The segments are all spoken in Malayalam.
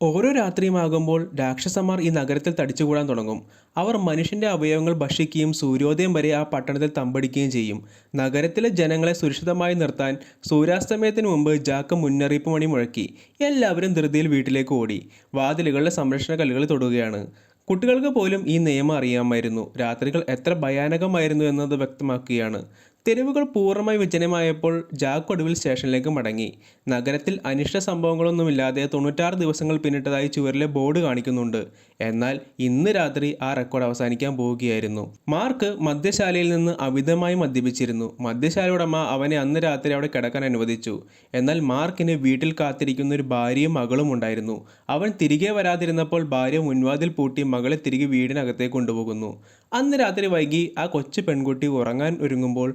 ഓരോ രാത്രിയുമാകുമ്പോൾ രാക്ഷസന്മാർ ഈ നഗരത്തിൽ തടിച്ചുകൂടാൻ തുടങ്ങും. അവർ മനുഷ്യന്റെ അവയവങ്ങൾ ഭക്ഷിക്കുകയും സൂര്യോദയം വരെ ആ പട്ടണത്തിൽ തമ്പടിക്കുകയും ചെയ്യും. നഗരത്തിലെ ജനങ്ങളെ സുരക്ഷിതമായി നിർത്താൻ സൂര്യാസ്തമയത്തിന് മുമ്പ് ജാക്ക് മുന്നറിയിപ്പ് മണി മുഴക്കി. എല്ലാവരും ധൃതിയിൽ വീട്ടിലേക്ക് ഓടി. വാതിലുകളുടെ സംരക്ഷണ കല്ലുകൾ തൊടുകയാണ്. കുട്ടികൾക്ക് പോലും ഈ നിയമം അറിയാമായിരുന്നു. രാത്രികൾ എത്ര ഭയാനകമായിരുന്നു എന്നത് വ്യക്തമാക്കുകയാണ്. തെരുവുകൾ പൂർണ്ണമായി വിജനമായപ്പോൾ ജാക്ക് ഒടുവിൽ സ്റ്റേഷനിലേക്ക് മടങ്ങി. നഗരത്തിൽ അനിഷ്ട സംഭവങ്ങളൊന്നുമില്ലാതെ 96 ദിവസങ്ങൾ പിന്നിട്ടതായി ചുവരിലെ ബോർഡ് കാണിക്കുന്നുണ്ട്. എന്നാൽ ഇന്ന് രാത്രി ആ റെക്കോർഡ് അവസാനിക്കാൻ പോവുകയായിരുന്നു. മാർക്ക് മദ്യശാലയിൽ നിന്ന് അമിതമായി മദ്യപിച്ചിരുന്നു. മദ്യശാല ഉടമ അവനെ അന്ന് രാത്രി അവിടെ കിടക്കാൻ അനുവദിച്ചു. എന്നാൽ മാർക്കിന് വീട്ടിൽ കാത്തിരിക്കുന്ന ഒരു ഭാര്യയും മകളും ഉണ്ടായിരുന്നു. അവൻ തിരികെ വരാതിരുന്നപ്പോൾ ഭാര്യ മുൻവാതിൽ പൂട്ടി മകളെ തിരികെ വീടിനകത്തേക്ക് കൊണ്ടുപോകുന്നു. അന്ന് രാത്രി വൈകി ആ കൊച്ചു പെൺകുട്ടി ഉറങ്ങാൻ ഒരുങ്ങുമ്പോൾ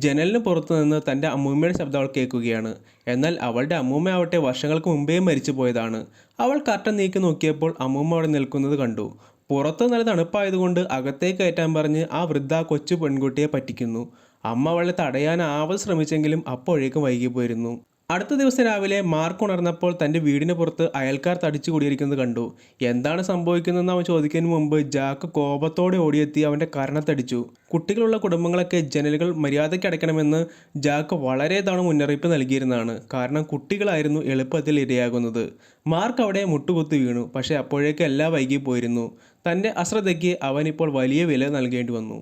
ജനലിന് പുറത്തു നിന്ന് തൻ്റെ അമ്മൂമ്മയുടെ ശബ്ദം അവൾ കേൾക്കുകയാണ്. എന്നാൽ അവളുടെ അമ്മൂമ്മ ആവട്ടെ വർഷങ്ങൾക്ക് മുമ്പേ മരിച്ചു പോയതാണ്. അവൾ കർട്ടൻ നീക്കി നോക്കിയപ്പോൾ അമ്മൂമ്മ അവിടെ നിൽക്കുന്നത് കണ്ടു. പുറത്ത് നല്ല തണുപ്പായതുകൊണ്ട് അകത്തേക്ക് കയറ്റാൻ പറഞ്ഞ് ആ വൃദ്ധ കൊച്ചു പെൺകുട്ടിയെ പറ്റിക്കുന്നു. അമ്മ അവളെ തടയാനാവത് ശ്രമിച്ചെങ്കിലും അപ്പോഴേക്കും വൈകിപ്പോയിരുന്നു. അടുത്ത ദിവസം രാവിലെ മാർക്ക് ഉണർന്നപ്പോൾ തൻ്റെ വീടിന് പുറത്ത് അയൽക്കാർ തടിച്ചു കൂടിയിരിക്കുന്നത് കണ്ടു. എന്താണ് സംഭവിക്കുന്നതെന്ന് അവൻ ചോദിക്കുന്നതിന് മുമ്പ് ജാക്ക് കോപത്തോടെ ഓടിയെത്തി അവൻ്റെ കരണത്തടിച്ചു. കുട്ടികളുള്ള കുടുംബങ്ങളൊക്കെ ജനലുകൾ മര്യാദയ്ക്ക് അടയ്ക്കണമെന്ന് ജാക്ക് വളരെ തവണ മുന്നറിയിപ്പ് നൽകിയിരുന്നതാണ്. കാരണം കുട്ടികളായിരുന്നു എളുപ്പത്തിൽ ഇരയാകുന്നത്. മാർക്ക് അവിടെ മുട്ടുകുത്തി വീണു. പക്ഷേ അപ്പോഴേക്കും എല്ലാം വൈകിപ്പോയിരുന്നു. തൻ്റെ അശ്രദ്ധയ്ക്ക് അവനിപ്പോൾ വലിയ വില നൽകേണ്ടി വന്നു.